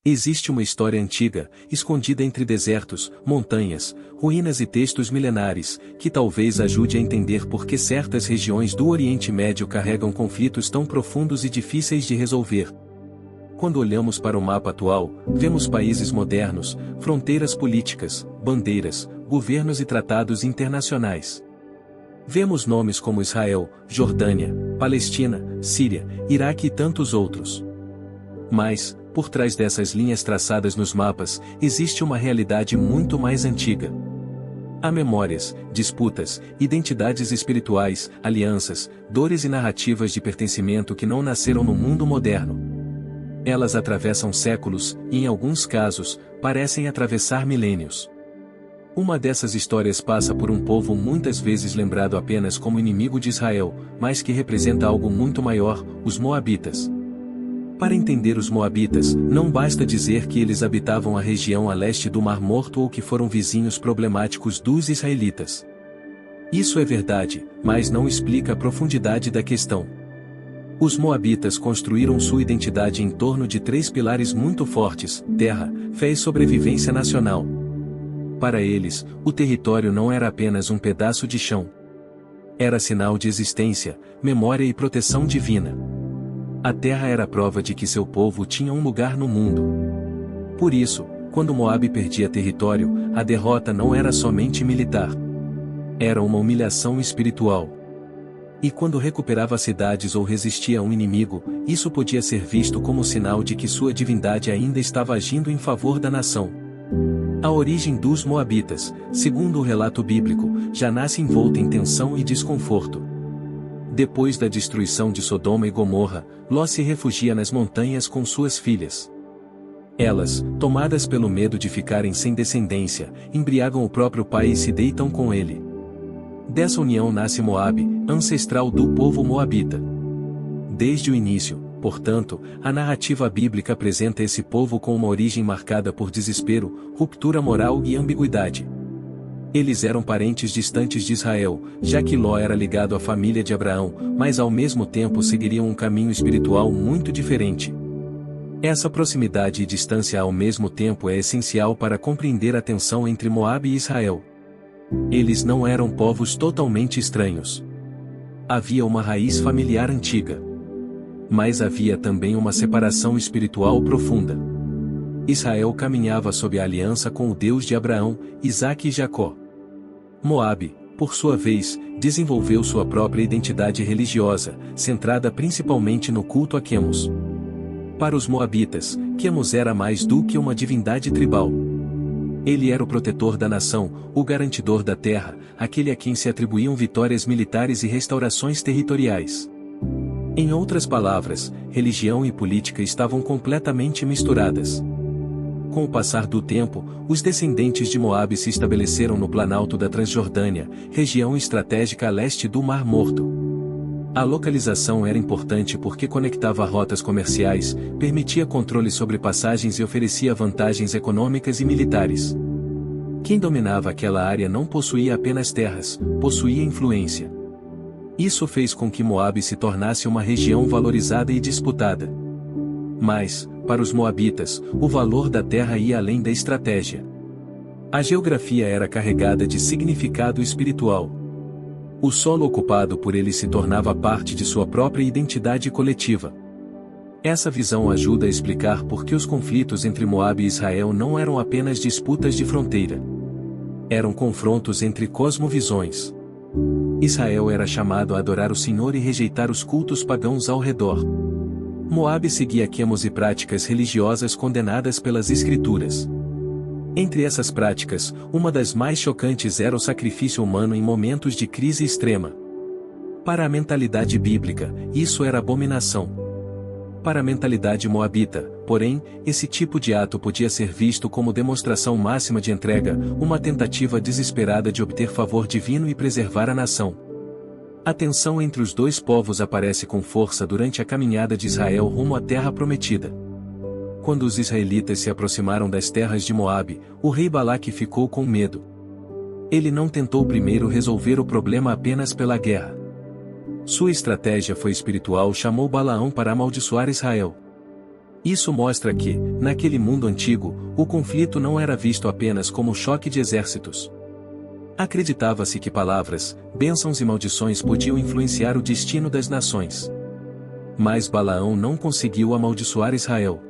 Existe uma história antiga, escondida entre desertos, montanhas, ruínas e textos milenares, que talvez ajude a entender por que certas regiões do Oriente Médio carregam conflitos tão profundos e difíceis de resolver. Quando olhamos para o mapa atual, vemos países modernos, fronteiras políticas, bandeiras, governos e tratados internacionais. Vemos nomes como Israel, Jordânia, Palestina, Síria, Iraque e tantos outros. Mas, por trás dessas linhas traçadas nos mapas, existe uma realidade muito mais antiga. Há memórias, disputas, identidades espirituais, alianças, dores e narrativas de pertencimento que não nasceram no mundo moderno. Elas atravessam séculos, e em alguns casos, parecem atravessar milênios. Uma dessas histórias passa por um povo muitas vezes lembrado apenas como inimigo de Israel, mas que representa algo muito maior, os Moabitas. Para entender os Moabitas, não basta dizer que eles habitavam a região a leste do Mar Morto ou que foram vizinhos problemáticos dos israelitas. Isso é verdade, mas não explica a profundidade da questão. Os Moabitas construíram sua identidade em torno de 3 pilares muito fortes: terra, fé e sobrevivência nacional. Para eles, o território não era apenas um pedaço de chão. Era sinal de existência, memória e proteção divina. A terra era prova de que seu povo tinha um lugar no mundo. Por isso, quando Moabe perdia território, a derrota não era somente militar. Era uma humilhação espiritual. E quando recuperava cidades ou resistia a um inimigo, isso podia ser visto como sinal de que sua divindade ainda estava agindo em favor da nação. A origem dos Moabitas, segundo o relato bíblico, já nasce envolta em tensão e desconforto. Depois da destruição de Sodoma e Gomorra, Ló se refugia nas montanhas com suas filhas. Elas, tomadas pelo medo de ficarem sem descendência, embriagam o próprio pai e se deitam com ele. Dessa união nasce Moabe, ancestral do povo moabita. Desde o início, portanto, a narrativa bíblica apresenta esse povo com uma origem marcada por desespero, ruptura moral e ambiguidade. Eles eram parentes distantes de Israel, já que Ló era ligado à família de Abraão, mas ao mesmo tempo seguiriam um caminho espiritual muito diferente. Essa proximidade e distância ao mesmo tempo é essencial para compreender a tensão entre Moabe e Israel. Eles não eram povos totalmente estranhos. Havia uma raiz familiar antiga. Mas havia também uma separação espiritual profunda. Israel caminhava sob a aliança com o Deus de Abraão, Isaque e Jacó. Moabe, por sua vez, desenvolveu sua própria identidade religiosa, centrada principalmente no culto a Quemos. Para os moabitas, Quemos era mais do que uma divindade tribal. Ele era o protetor da nação, o garantidor da terra, aquele a quem se atribuíam vitórias militares e restaurações territoriais. Em outras palavras, religião e política estavam completamente misturadas. Com o passar do tempo, os descendentes de Moabe se estabeleceram no Planalto da Transjordânia, região estratégica a leste do Mar Morto. A localização era importante porque conectava rotas comerciais, permitia controle sobre passagens e oferecia vantagens econômicas e militares. Quem dominava aquela área não possuía apenas terras, possuía influência. Isso fez com que Moabe se tornasse uma região valorizada e disputada. Mas, para os moabitas, o valor da terra ia além da estratégia. A geografia era carregada de significado espiritual. O solo ocupado por eles se tornava parte de sua própria identidade coletiva. Essa visão ajuda a explicar por que os conflitos entre Moabe e Israel não eram apenas disputas de fronteira. Eram confrontos entre cosmovisões. Israel era chamado a adorar o Senhor e rejeitar os cultos pagãos ao redor. Moabe seguia Quemos e práticas religiosas condenadas pelas Escrituras. Entre essas práticas, uma das mais chocantes era o sacrifício humano em momentos de crise extrema. Para a mentalidade bíblica, isso era abominação. Para a mentalidade moabita, porém, esse tipo de ato podia ser visto como demonstração máxima de entrega, uma tentativa desesperada de obter favor divino e preservar a nação. A tensão entre os dois povos aparece com força durante a caminhada de Israel rumo à Terra Prometida. Quando os israelitas se aproximaram das terras de Moabe, o rei Balaque ficou com medo. Ele não tentou primeiro resolver o problema apenas pela guerra. Sua estratégia foi espiritual, chamou Balaão para amaldiçoar Israel. Isso mostra que, naquele mundo antigo, o conflito não era visto apenas como choque de exércitos. Acreditava-se que palavras, bênçãos e maldições podiam influenciar o destino das nações. Mas Balaão não conseguiu amaldiçoar Israel.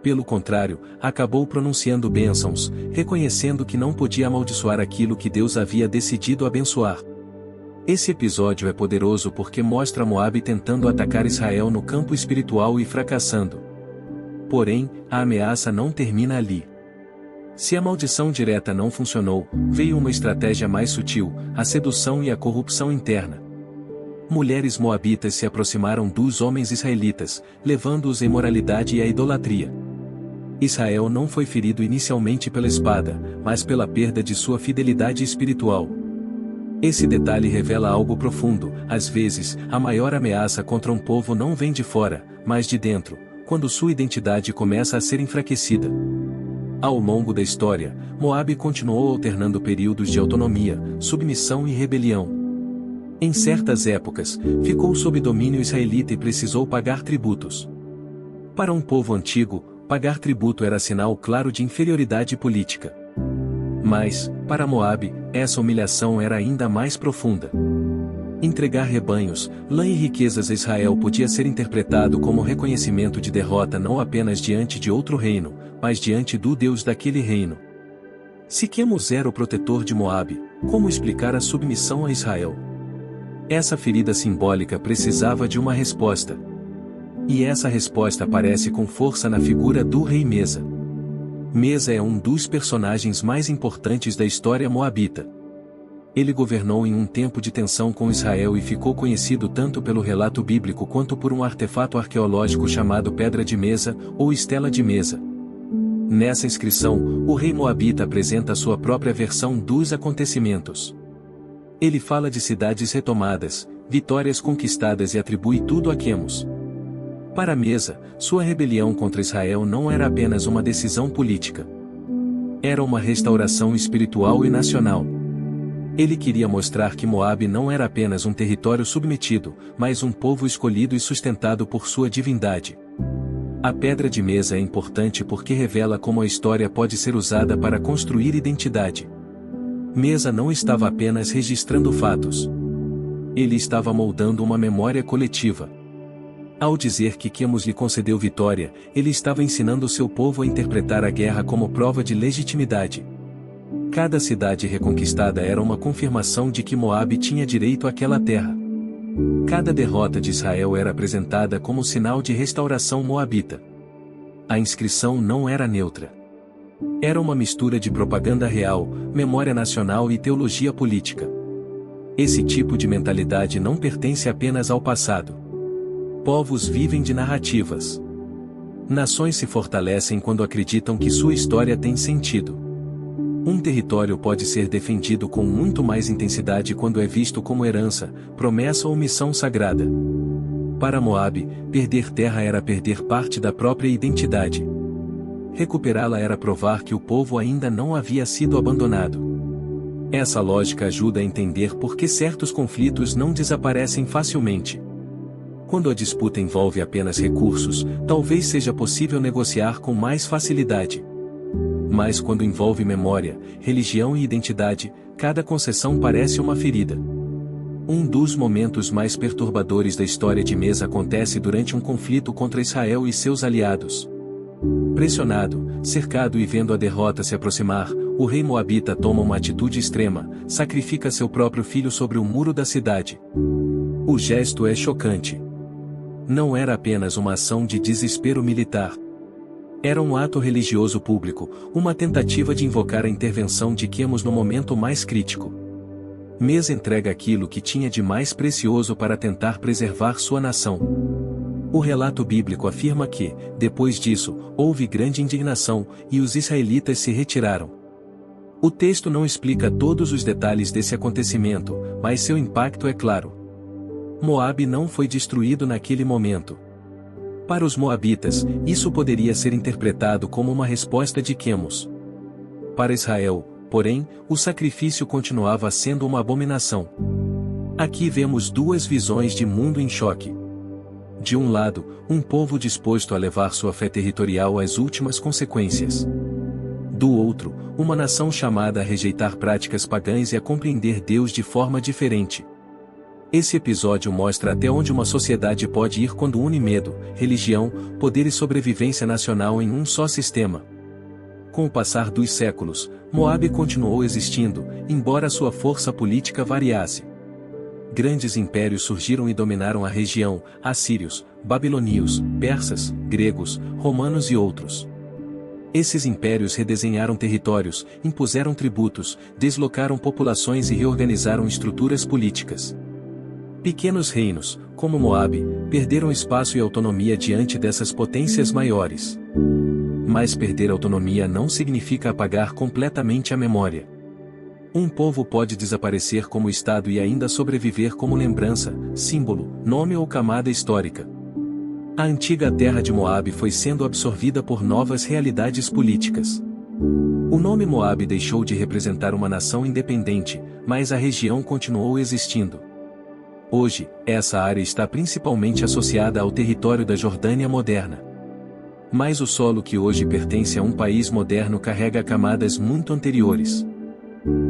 Pelo contrário, acabou pronunciando bênçãos, reconhecendo que não podia amaldiçoar aquilo que Deus havia decidido abençoar. Esse episódio é poderoso porque mostra Moabe tentando atacar Israel no campo espiritual e fracassando. Porém, a ameaça não termina ali. Se a maldição direta não funcionou, veio uma estratégia mais sutil, a sedução e a corrupção interna. Mulheres moabitas se aproximaram dos homens israelitas, levando-os à imoralidade e à idolatria. Israel não foi ferido inicialmente pela espada, mas pela perda de sua fidelidade espiritual. Esse detalhe revela algo profundo: às vezes, a maior ameaça contra um povo não vem de fora, mas de dentro, quando sua identidade começa a ser enfraquecida. Ao longo da história, Moabe continuou alternando períodos de autonomia, submissão e rebelião. Em certas épocas, ficou sob domínio israelita e precisou pagar tributos. Para um povo antigo, pagar tributo era sinal claro de inferioridade política. Mas, para Moabe, essa humilhação era ainda mais profunda. Entregar rebanhos, lã e riquezas a Israel podia ser interpretado como reconhecimento de derrota não apenas diante de outro reino, mas diante do Deus daquele reino. Se Quemos era o protetor de Moabe, como explicar a submissão a Israel? Essa ferida simbólica precisava de uma resposta. E essa resposta aparece com força na figura do rei Mesa. Mesa é um dos personagens mais importantes da história moabita. Ele governou em um tempo de tensão com Israel e ficou conhecido tanto pelo relato bíblico quanto por um artefato arqueológico chamado Pedra de Mesa, ou Estela de Mesa. Nessa inscrição, o rei moabita apresenta sua própria versão dos acontecimentos. Ele fala de cidades retomadas, vitórias conquistadas e atribui tudo a Quemos. Para Mesa, sua rebelião contra Israel não era apenas uma decisão política. Era uma restauração espiritual e nacional. Ele queria mostrar que Moabe não era apenas um território submetido, mas um povo escolhido e sustentado por sua divindade. A Pedra de Mesa é importante porque revela como a história pode ser usada para construir identidade. Mesa não estava apenas registrando fatos. Ele estava moldando uma memória coletiva. Ao dizer que Quemos lhe concedeu vitória, ele estava ensinando seu povo a interpretar a guerra como prova de legitimidade. Cada cidade reconquistada era uma confirmação de que Moabe tinha direito àquela terra. Cada derrota de Israel era apresentada como sinal de restauração moabita. A inscrição não era neutra. Era uma mistura de propaganda real, memória nacional e teologia política. Esse tipo de mentalidade não pertence apenas ao passado. Povos vivem de narrativas. Nações se fortalecem quando acreditam que sua história tem sentido. Um território pode ser defendido com muito mais intensidade quando é visto como herança, promessa ou missão sagrada. Para Moabe, perder terra era perder parte da própria identidade. Recuperá-la era provar que o povo ainda não havia sido abandonado. Essa lógica ajuda a entender por que certos conflitos não desaparecem facilmente. Quando a disputa envolve apenas recursos, talvez seja possível negociar com mais facilidade. Mas quando envolve memória, religião e identidade, cada concessão parece uma ferida. Um dos momentos mais perturbadores da história de Mesa acontece durante um conflito contra Israel e seus aliados. Pressionado, cercado e vendo a derrota se aproximar, o rei moabita toma uma atitude extrema, sacrifica seu próprio filho sobre o muro da cidade. O gesto é chocante. Não era apenas uma ação de desespero militar. Era um ato religioso público, uma tentativa de invocar a intervenção de Quemos no momento mais crítico. Mesa entrega aquilo que tinha de mais precioso para tentar preservar sua nação. O relato bíblico afirma que, depois disso, houve grande indignação, e os israelitas se retiraram. O texto não explica todos os detalhes desse acontecimento, mas seu impacto é claro. Moabe não foi destruído naquele momento. Para os moabitas, isso poderia ser interpretado como uma resposta de Quemos. Para Israel, porém, o sacrifício continuava sendo uma abominação. Aqui vemos duas visões de mundo em choque. de um lado, um povo disposto a levar sua fé territorial às últimas consequências. Do outro, uma nação chamada a rejeitar práticas pagãs e a compreender Deus de forma diferente. Esse episódio mostra até onde uma sociedade pode ir quando une medo, religião, poder e sobrevivência nacional em um só sistema. Com o passar dos séculos, Moabe continuou existindo, embora sua força política variasse. Grandes impérios surgiram e dominaram a região: assírios, babilônios, persas, gregos, romanos e outros. Esses impérios redesenharam territórios, impuseram tributos, deslocaram populações e reorganizaram estruturas políticas. Pequenos reinos, como Moabe, perderam espaço e autonomia diante dessas potências maiores. Mas perder autonomia não significa apagar completamente a memória. Um povo pode desaparecer como Estado e ainda sobreviver como lembrança, símbolo, nome ou camada histórica. A antiga terra de Moabe foi sendo absorvida por novas realidades políticas. O nome Moabe deixou de representar uma nação independente, mas a região continuou existindo. Hoje, essa área está principalmente associada ao território da Jordânia moderna. Mas o solo que hoje pertence a um país moderno carrega camadas muito anteriores.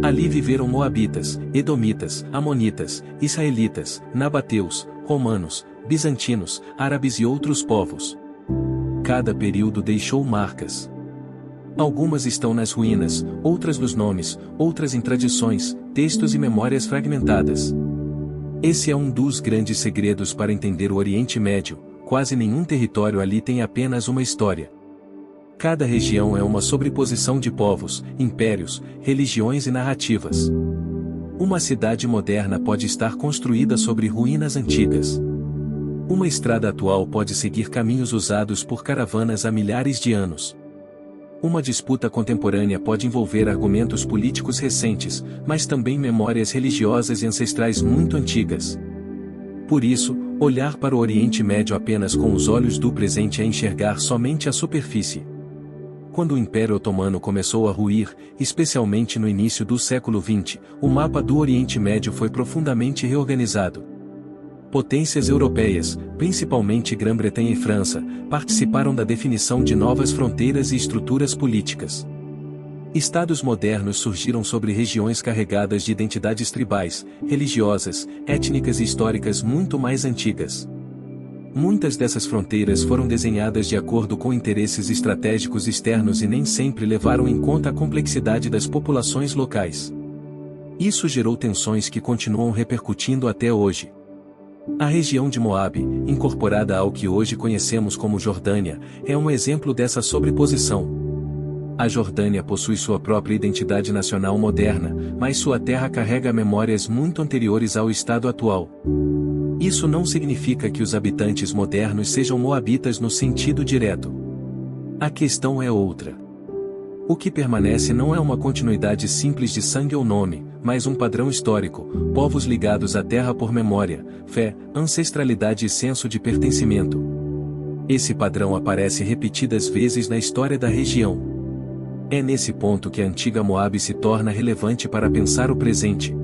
Ali viveram moabitas, edomitas, amonitas, israelitas, nabateus, romanos, bizantinos, árabes e outros povos. Cada período deixou marcas. Algumas estão nas ruínas, outras nos nomes, outras em tradições, textos e memórias fragmentadas. Esse é um dos grandes segredos para entender o Oriente Médio: quase nenhum território ali tem apenas uma história. Cada região é uma sobreposição de povos, impérios, religiões e narrativas. Uma cidade moderna pode estar construída sobre ruínas antigas. Uma estrada atual pode seguir caminhos usados por caravanas há milhares de anos. Uma disputa contemporânea pode envolver argumentos políticos recentes, mas também memórias religiosas e ancestrais muito antigas. Por isso, olhar para o Oriente Médio apenas com os olhos do presente é enxergar somente a superfície. Quando o Império Otomano começou a ruir, especialmente no início do século XX, o mapa do Oriente Médio foi profundamente reorganizado. Potências europeias, principalmente Grã-Bretanha e França, participaram da definição de novas fronteiras e estruturas políticas. Estados modernos surgiram sobre regiões carregadas de identidades tribais, religiosas, étnicas e históricas muito mais antigas. Muitas dessas fronteiras foram desenhadas de acordo com interesses estratégicos externos e nem sempre levaram em conta a complexidade das populações locais. Isso gerou tensões que continuam repercutindo até hoje. A região de Moabe, incorporada ao que hoje conhecemos como Jordânia, é um exemplo dessa sobreposição. A Jordânia possui sua própria identidade nacional moderna, mas sua terra carrega memórias muito anteriores ao estado atual. Isso não significa que os habitantes modernos sejam moabitas no sentido direto. A questão é outra. O que permanece não é uma continuidade simples de sangue ou nome, mas um padrão histórico: povos ligados à terra por memória, fé, ancestralidade e senso de pertencimento. Esse padrão aparece repetidas vezes na história da região. É nesse ponto que a antiga Moabe se torna relevante para pensar o presente.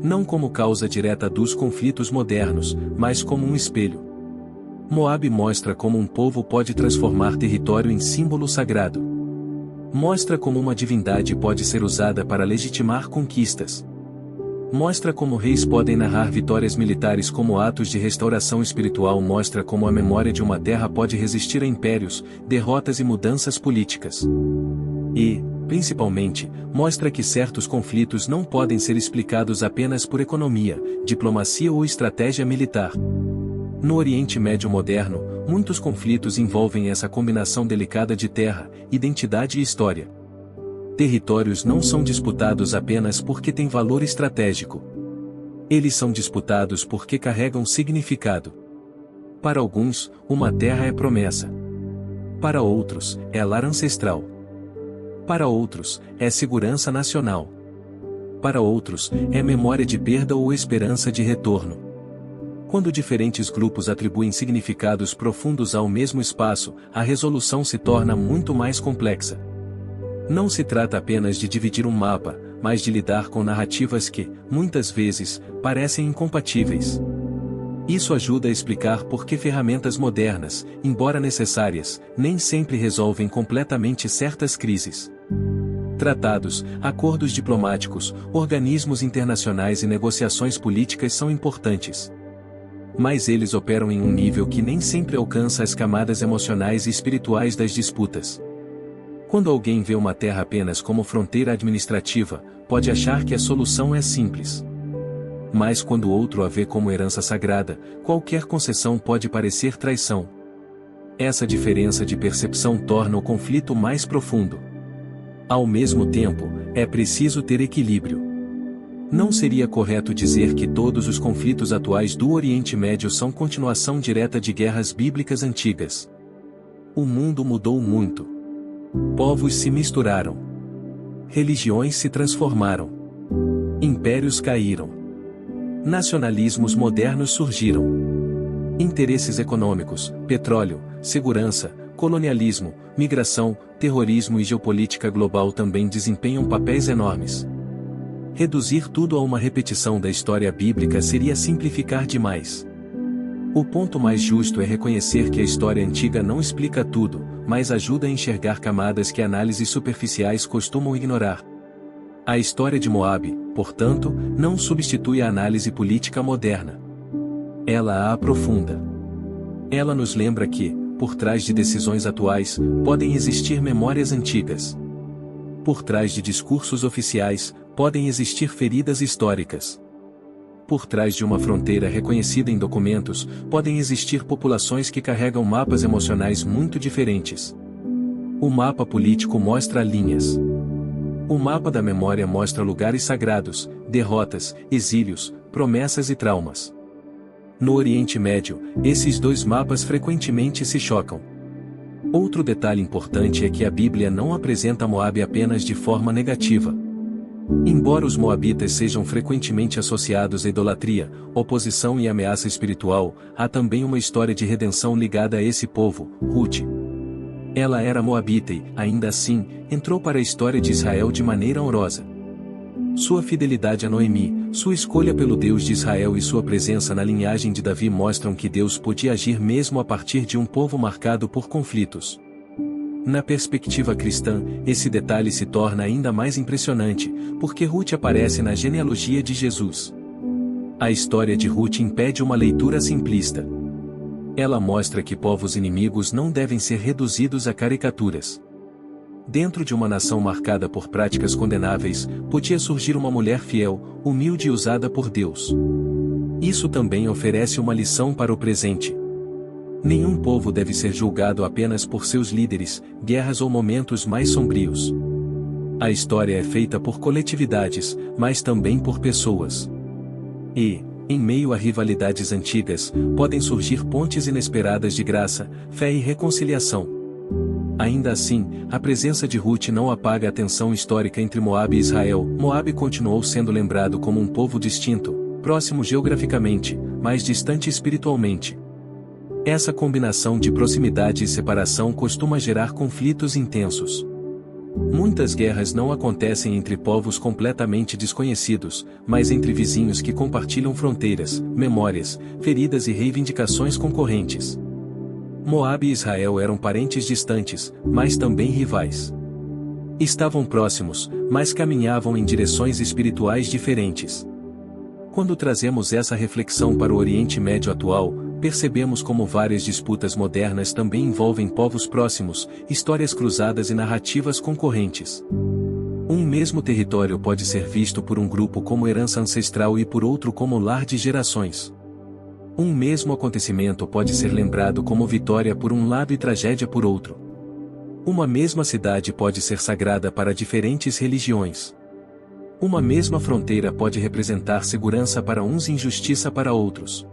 Não como causa direta dos conflitos modernos, mas como um espelho. Moabe mostra como um povo pode transformar território em símbolo sagrado. Mostra como uma divindade pode ser usada para legitimar conquistas. Mostra como reis podem narrar vitórias militares como atos de restauração espiritual. Mostra como a memória de uma terra pode resistir a impérios, derrotas e mudanças políticas. E, principalmente, mostra que certos conflitos não podem ser explicados apenas por economia, diplomacia ou estratégia militar. No Oriente Médio moderno, muitos conflitos envolvem essa combinação delicada de terra, identidade e história. Territórios não são disputados apenas porque têm valor estratégico. Eles são disputados porque carregam significado. Para alguns, uma terra é promessa. Para outros, é lar ancestral. Para outros, é segurança nacional. Para outros, é memória de perda ou esperança de retorno. Quando diferentes grupos atribuem significados profundos ao mesmo espaço, a resolução se torna muito mais complexa. Não se trata apenas de dividir um mapa, mas de lidar com narrativas que, muitas vezes, parecem incompatíveis. Isso ajuda a explicar por que ferramentas modernas, embora necessárias, nem sempre resolvem completamente certas crises. Tratados, acordos diplomáticos, organismos internacionais e negociações políticas são importantes. Mas eles operam em um nível que nem sempre alcança as camadas emocionais e espirituais das disputas. Quando alguém vê uma terra apenas como fronteira administrativa, pode achar que a solução é simples. Mas quando outro a vê como herança sagrada, qualquer concessão pode parecer traição. Essa diferença de percepção torna o conflito mais profundo. Ao mesmo tempo, é preciso ter equilíbrio. Não seria correto dizer que todos os conflitos atuais do Oriente Médio são continuação direta de guerras bíblicas antigas. O mundo mudou muito. Povos se misturaram. Religiões se transformaram. Impérios caíram. Nacionalismos modernos surgiram. Interesses econômicos, petróleo, segurança, colonialismo, migração, terrorismo e geopolítica global também desempenham papéis enormes. Reduzir tudo a uma repetição da história bíblica seria simplificar demais. O ponto mais justo é reconhecer que a história antiga não explica tudo, mas ajuda a enxergar camadas que análises superficiais costumam ignorar. A história de Moabe, portanto, não substitui a análise política moderna. Ela a aprofunda. Ela nos lembra que, por trás de decisões atuais, podem existir memórias antigas. Por trás de discursos oficiais, podem existir feridas históricas. Por trás de uma fronteira reconhecida em documentos, podem existir populações que carregam mapas emocionais muito diferentes. O mapa político mostra linhas. O mapa da memória mostra lugares sagrados, derrotas, exílios, promessas e traumas. No Oriente Médio, esses dois mapas frequentemente se chocam. Outro detalhe importante é que a Bíblia não apresenta Moabe apenas de forma negativa. Embora os moabitas sejam frequentemente associados à idolatria, oposição e ameaça espiritual, há também uma história de redenção ligada a esse povo, Ruth. Ela era moabita e, ainda assim, entrou para a história de Israel de maneira honrosa. Sua fidelidade a Noemi, sua escolha pelo Deus de Israel e sua presença na linhagem de Davi mostram que Deus podia agir mesmo a partir de um povo marcado por conflitos. Na perspectiva cristã, esse detalhe se torna ainda mais impressionante, porque Ruth aparece na genealogia de Jesus. A história de Ruth impede uma leitura simplista. Ela mostra que povos inimigos não devem ser reduzidos a caricaturas. Dentro de uma nação marcada por práticas condenáveis, podia surgir uma mulher fiel, humilde e usada por Deus. Isso também oferece uma lição para o presente. Nenhum povo deve ser julgado apenas por seus líderes, guerras ou momentos mais sombrios. A história é feita por coletividades, mas também por pessoas. E, em meio a rivalidades antigas, podem surgir pontes inesperadas de graça, fé e reconciliação. Ainda assim, a presença de Ruth não apaga a tensão histórica entre Moabe e Israel. Moabe continuou sendo lembrado como um povo distinto, próximo geograficamente, mas distante espiritualmente. Essa combinação de proximidade e separação costuma gerar conflitos intensos. Muitas guerras não acontecem entre povos completamente desconhecidos, mas entre vizinhos que compartilham fronteiras, memórias, feridas e reivindicações concorrentes. Moabe e Israel eram parentes distantes, mas também rivais. Estavam próximos, mas caminhavam em direções espirituais diferentes. Quando trazemos essa reflexão para o Oriente Médio atual, percebemos como várias disputas modernas também envolvem povos próximos, histórias cruzadas e narrativas concorrentes. Um mesmo território pode ser visto por um grupo como herança ancestral e por outro como lar de gerações. Um mesmo acontecimento pode ser lembrado como vitória por um lado e tragédia por outro. Uma mesma cidade pode ser sagrada para diferentes religiões. Uma mesma fronteira pode representar segurança para uns e injustiça para outros.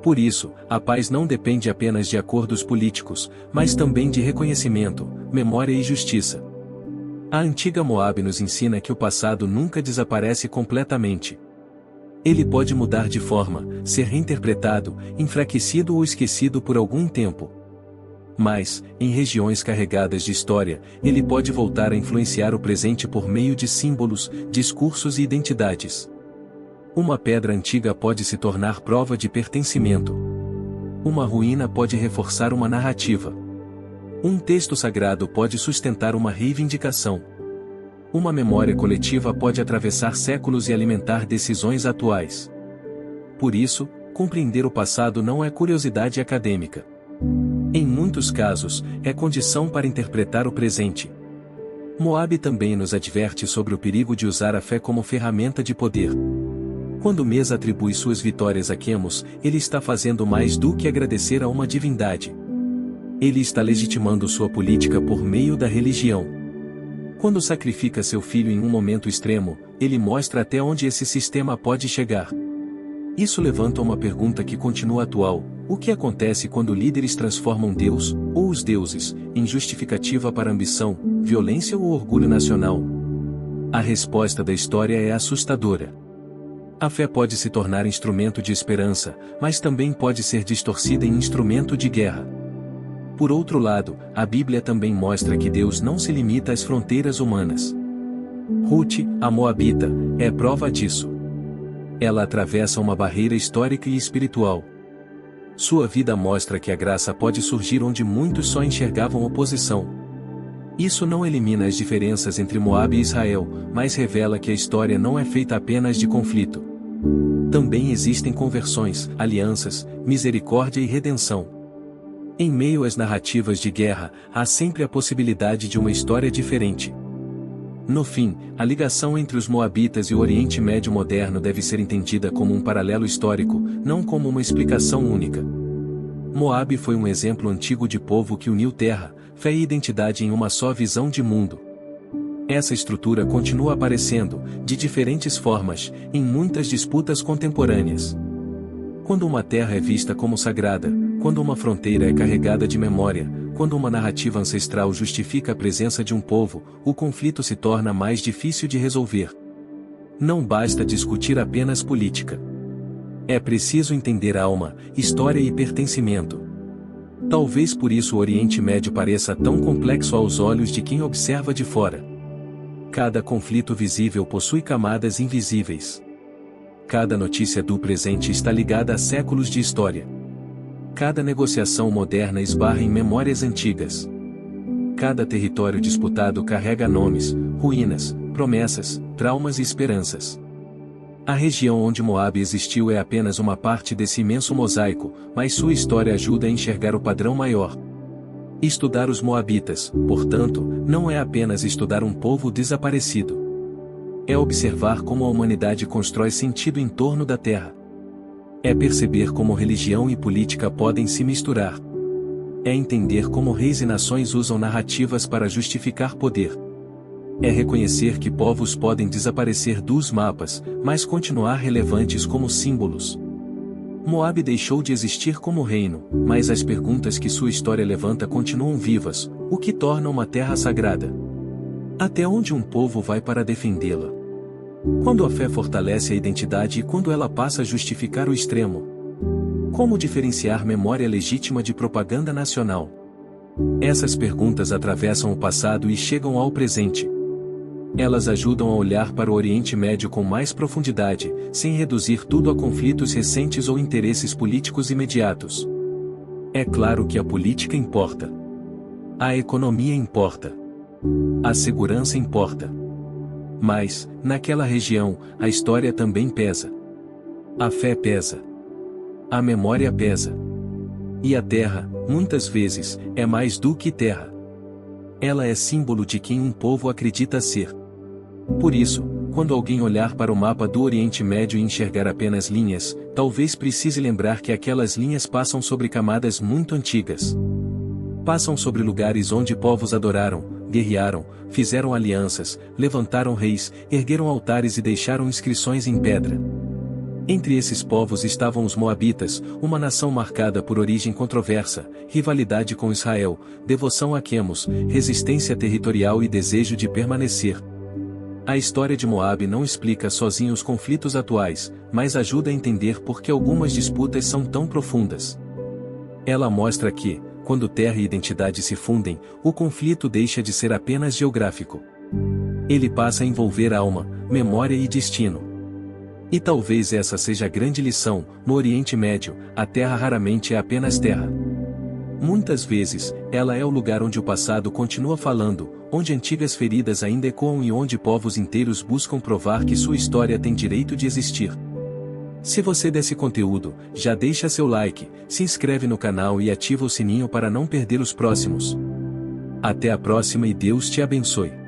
Por isso, a paz não depende apenas de acordos políticos, mas também de reconhecimento, memória e justiça. A antiga Moabe nos ensina que o passado nunca desaparece completamente. Ele pode mudar de forma, ser reinterpretado, enfraquecido ou esquecido por algum tempo. Mas, em regiões carregadas de história, ele pode voltar a influenciar o presente por meio de símbolos, discursos e identidades. Uma pedra antiga pode se tornar prova de pertencimento. Uma ruína pode reforçar uma narrativa. Um texto sagrado pode sustentar uma reivindicação. Uma memória coletiva pode atravessar séculos e alimentar decisões atuais. Por isso, compreender o passado não é curiosidade acadêmica. Em muitos casos, é condição para interpretar o presente. Moabe também nos adverte sobre o perigo de usar a fé como ferramenta de poder. Quando Mes atribui suas vitórias a Quemos, ele está fazendo mais do que agradecer a uma divindade. Ele está legitimando sua política por meio da religião. Quando sacrifica seu filho em um momento extremo, ele mostra até onde esse sistema pode chegar. Isso levanta uma pergunta que continua atual: o que acontece quando líderes transformam Deus, ou os deuses, em justificativa para ambição, violência ou orgulho nacional? A resposta da história é assustadora. A fé pode se tornar instrumento de esperança, mas também pode ser distorcida em instrumento de guerra. Por outro lado, a Bíblia também mostra que Deus não se limita às fronteiras humanas. Ruth, a Moabita, é prova disso. Ela atravessa uma barreira histórica e espiritual. Sua vida mostra que a graça pode surgir onde muitos só enxergavam oposição. Isso não elimina as diferenças entre Moabe e Israel, mas revela que a história não é feita apenas de conflito. Também existem conversões, alianças, misericórdia e redenção. Em meio às narrativas de guerra, há sempre a possibilidade de uma história diferente. No fim, a ligação entre os Moabitas e o Oriente Médio moderno deve ser entendida como um paralelo histórico, não como uma explicação única. Moabe foi um exemplo antigo de povo que uniu terra, fé e identidade em uma só visão de mundo. Essa estrutura continua aparecendo, de diferentes formas, em muitas disputas contemporâneas. Quando uma terra é vista como sagrada, quando uma fronteira é carregada de memória, quando uma narrativa ancestral justifica a presença de um povo, o conflito se torna mais difícil de resolver. Não basta discutir apenas política. É preciso entender alma, história e pertencimento. Talvez por isso o Oriente Médio pareça tão complexo aos olhos de quem observa de fora. Cada conflito visível possui camadas invisíveis. Cada notícia do presente está ligada a séculos de história. Cada negociação moderna esbarra em memórias antigas. Cada território disputado carrega nomes, ruínas, promessas, traumas e esperanças. A região onde Moabe existiu é apenas uma parte desse imenso mosaico, mas sua história ajuda a enxergar o padrão maior. Estudar os Moabitas, portanto, não é apenas estudar um povo desaparecido. É observar como a humanidade constrói sentido em torno da terra. É perceber como religião e política podem se misturar. É entender como reis e nações usam narrativas para justificar poder. É reconhecer que povos podem desaparecer dos mapas, mas continuar relevantes como símbolos. Moabe deixou de existir como reino, mas as perguntas que sua história levanta continuam vivas: o que torna uma terra sagrada? Até onde um povo vai para defendê-la? Quando a fé fortalece a identidade e quando ela passa a justificar o extremo? Como diferenciar memória legítima de propaganda nacional? Essas perguntas atravessam o passado e chegam ao presente. Elas ajudam a olhar para o Oriente Médio com mais profundidade, sem reduzir tudo a conflitos recentes ou interesses políticos imediatos. É claro que a política importa. A economia importa. A segurança importa. Mas, naquela região, a história também pesa. A fé pesa. A memória pesa. E a terra, muitas vezes, é mais do que terra. Ela é símbolo de quem um povo acredita ser. Por isso, quando alguém olhar para o mapa do Oriente Médio e enxergar apenas linhas, talvez precise lembrar que aquelas linhas passam sobre camadas muito antigas. Passam sobre lugares onde povos adoraram, guerrearam, fizeram alianças, levantaram reis, ergueram altares e deixaram inscrições em pedra. Entre esses povos estavam os Moabitas, uma nação marcada por origem controversa, rivalidade com Israel, devoção a Quemos, resistência territorial e desejo de permanecer. A história de Moabe não explica sozinha os conflitos atuais, mas ajuda a entender por que algumas disputas são tão profundas. Ela mostra que, quando terra e identidade se fundem, o conflito deixa de ser apenas geográfico. Ele passa a envolver alma, memória e destino. E talvez essa seja a grande lição: no Oriente Médio, a terra raramente é apenas terra. Muitas vezes, ela é o lugar onde o passado continua falando, onde antigas feridas ainda ecoam e onde povos inteiros buscam provar que sua história tem direito de existir. Se você desse conteúdo, já deixa seu like, se inscreve no canal e ativa o sininho para não perder os próximos. Até a próxima e Deus te abençoe.